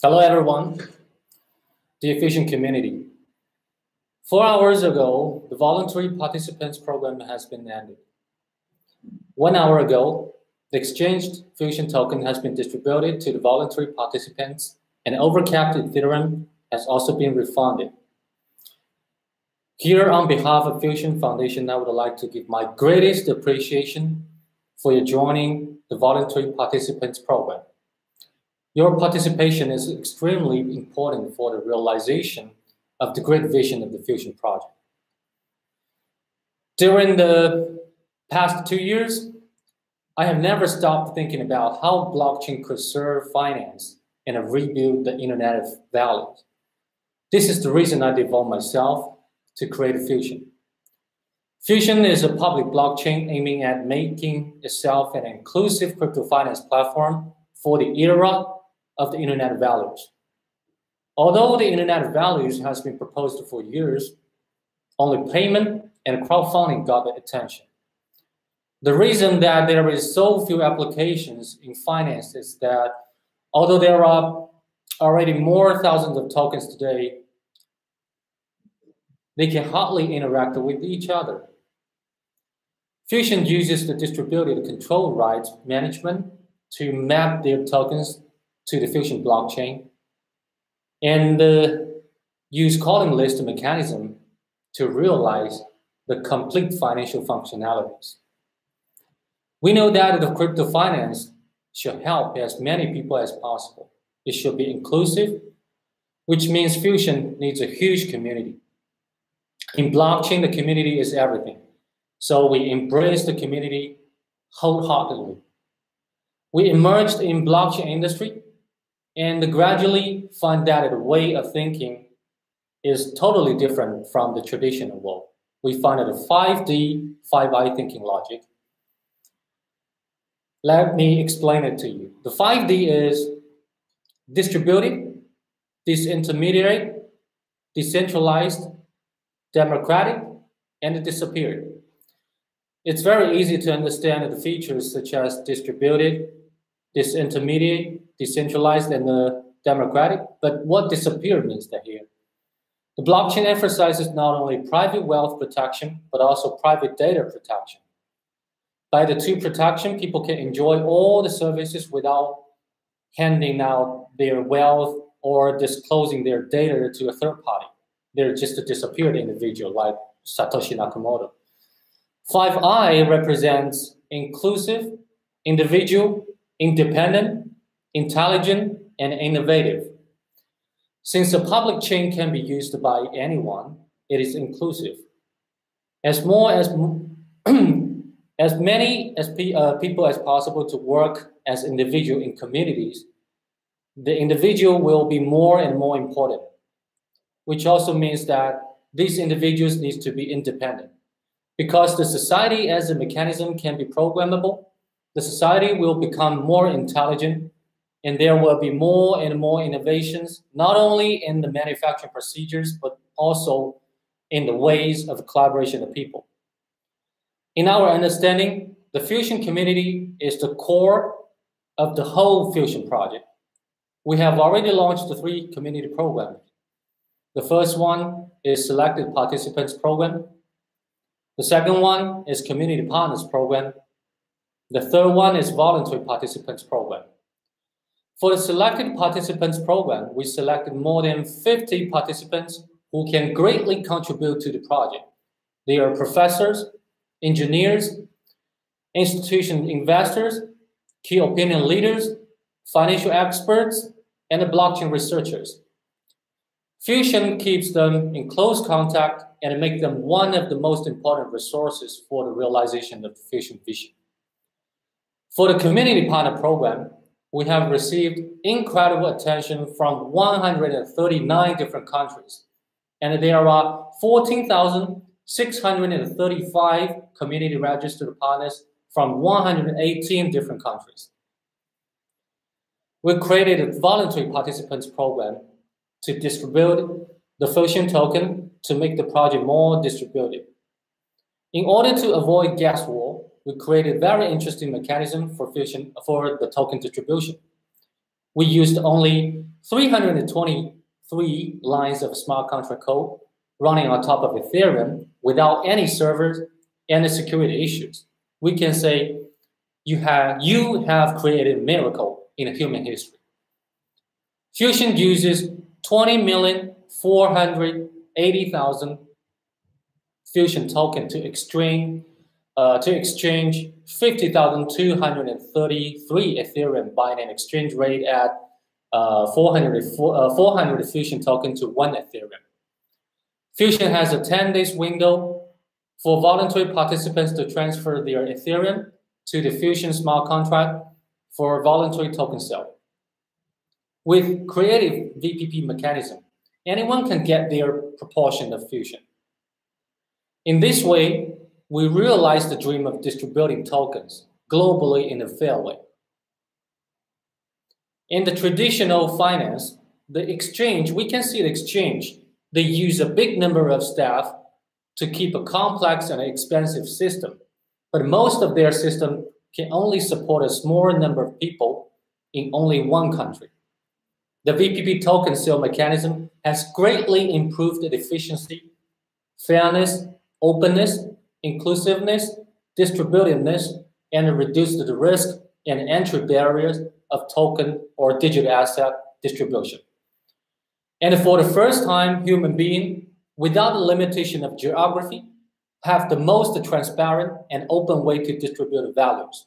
Hello, everyone, the Fusion community. 4 hours ago, the voluntary participants program has been ended. 1 hour ago, the exchanged Fusion token has been distributed to the voluntary participants, and overcapped Ethereum has also been refunded. Here, on behalf of Fusion Foundation, I would like to give my greatest appreciation for your joining the voluntary participants program. Your participation is extremely important for the realization of the great vision of the Fusion project. During the past 2 years, I have never stopped thinking about how blockchain could serve finance and rebuild the Internet of Values. This is the reason I devote myself to create Fusion. Fusion is a public blockchain aiming at making itself an inclusive crypto finance platform for the era of the Internet of Values. Although the Internet of Values has been proposed for years, only payment and crowdfunding got the attention. The reason that there is so few applications in finance is that although there are already more thousands of tokens today, they can hardly interact with each other. Fusion uses the distributed control rights management to map their tokens to the Fusion blockchain and use calling list mechanism to realize the complete financial functionalities. We know that the crypto finance should help as many people as possible. It should be inclusive, which means Fusion needs a huge community. In blockchain, the community is everything. So we embrace the community wholeheartedly. We emerged in blockchain industry and gradually find that the way of thinking is totally different from the traditional world. We find it a 5D, 5I thinking logic. Let me explain it to you. The 5D is distributed, disintermediate, decentralized, democratic, and disappeared. It's very easy to understand the features such as distributed, disintermediate, decentralized, and democratic, but what disappeared means that here. The blockchain emphasizes not only private wealth protection, but also private data protection. By the two protection, people can enjoy all the services without handing out their wealth or disclosing their data to a third party. They're just a disappeared individual like Satoshi Nakamoto. 5I represents inclusive, individual, independent, intelligent, and innovative. Since a public chain can be used by anyone, it is inclusive. As many people as possible to work as individual in communities, the individual will be more and more important, which also means that these individuals need to be independent. Because the society as a mechanism can be programmable, the society will become more intelligent, and there will be more and more innovations, not only in the manufacturing procedures, but also in the ways of collaboration of people. In our understanding, the Fusion community is the core of the whole Fusion project. We have already launched the 3 community programs. The first one is Selected Participants Program. The second one is Community Partners Program. The third one is Voluntary Participants Program. For the Selected Participants Program, we selected more than 50 participants who can greatly contribute to the project. They are professors, engineers, institution investors, key opinion leaders, financial experts, and blockchain researchers. Fusion keeps them in close contact and makes them one of the most important resources for the realization of the Fusion vision. For the Community Partner Program, we have received incredible attention from 139 different countries, and there are 14,635 community registered partners from 118 different countries. We created a Voluntary Participants Program to distribute the Fusion token to make the project more distributed. In order to avoid gas war, we created a very interesting mechanism for Fusion for the token distribution. We used only 323 lines of smart contract code running on top of Ethereum without any servers and security issues. We can say you have created a miracle in human history. Fusion uses 20,480,000 Fusion token to exchange 50,233 Ethereum by an exchange rate at 400 Fusion token to 1 Ethereum. Fusion has a 10-day window for voluntary participants to transfer their Ethereum to the Fusion smart contract for voluntary token sale. With creative VPP mechanism, anyone can get their proportion of Fusion. In this way, we realize the dream of distributing tokens globally in a fair way. In the traditional finance, we can see the exchange, they use a big number of staff to keep a complex and expensive system, but most of their system can only support a small number of people in only one country. The VPP token sale mechanism has greatly improved the efficiency, fairness, openness, inclusiveness, distributiveness, and reduced the risk and entry barriers of token or digital asset distribution. And for the first time, human beings, without the limitation of geography, have the most transparent and open way to distribute values.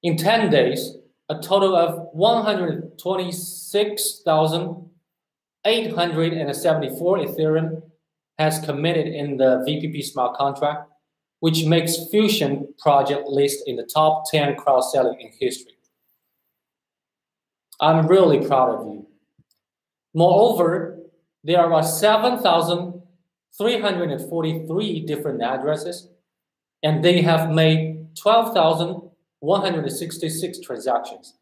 In 10 days, a total of 126,874 Ethereum has committed in the VPP smart contract, which makes Fusion project list in the top 10 crowd-selling in history. I'm really proud of you. Moreover, there are 7,343 different addresses, and they have made 12,166 transactions.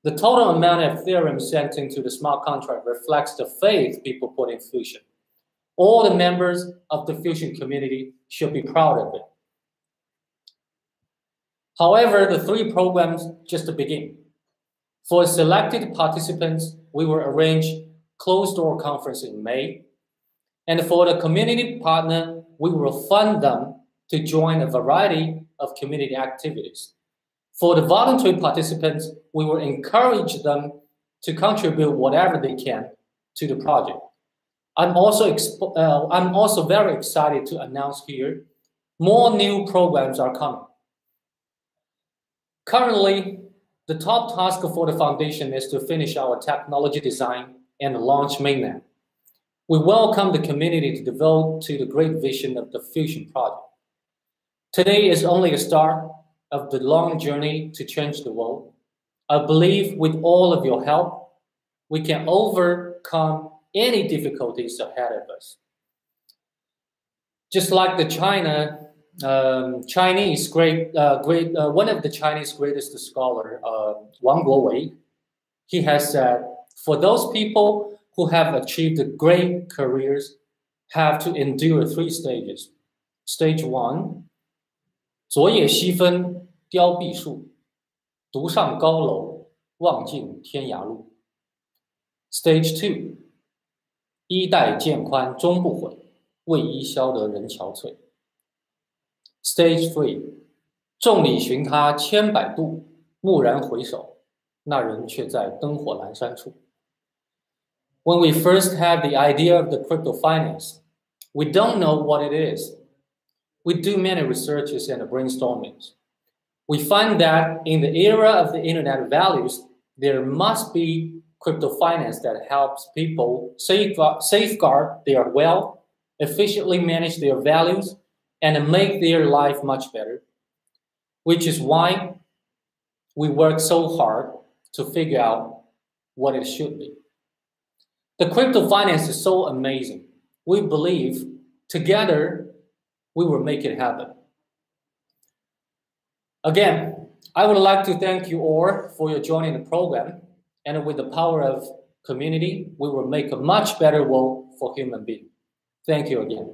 The total amount of Ethereum sent into the smart contract reflects the faith people put in Fusion. All the members of the Fusion community should be proud of it. However, the 3 programs just begin. For selected participants, we will arrange closed-door conference in May. And for the community partner, we will fund them to join a variety of community activities. For the voluntary participants, we will encourage them to contribute whatever they can to the project. I'm also very excited to announce here, more new programs are coming. Currently, the top task for the foundation is to finish our technology design and launch mainnet. We welcome the community to devote to the great vision of the Fusion project. Today is only a start of the long journey to change the world. I believe with all of your help, we can overcome any difficulties ahead of us. Just like the one of the Chinese greatest scholar, Wang Guowei, he has said, for those people who have achieved great careers, have to endure 3 stages. Stage 1, 昨夜西分凋碧树，独上高楼，望尽天涯路。Stage 2, 衣带渐宽终不悔，为伊消得人憔悴。Stage 3, 众里寻他千百度，蓦然回首，那人却在灯火阑珊处。When we first had the idea of the crypto finance, we don't know what it is. We do many researches and brainstormings. We find that in the era of the internet values, there must be crypto finance that helps people safeguard their wealth, efficiently manage their values, and make their life much better, which is why we work so hard to figure out what it should be. The crypto finance is so amazing. We believe together we will make it happen. Again, I would like to thank you all for your joining the program. And with the power of community, we will make a much better world for human beings. Thank you again.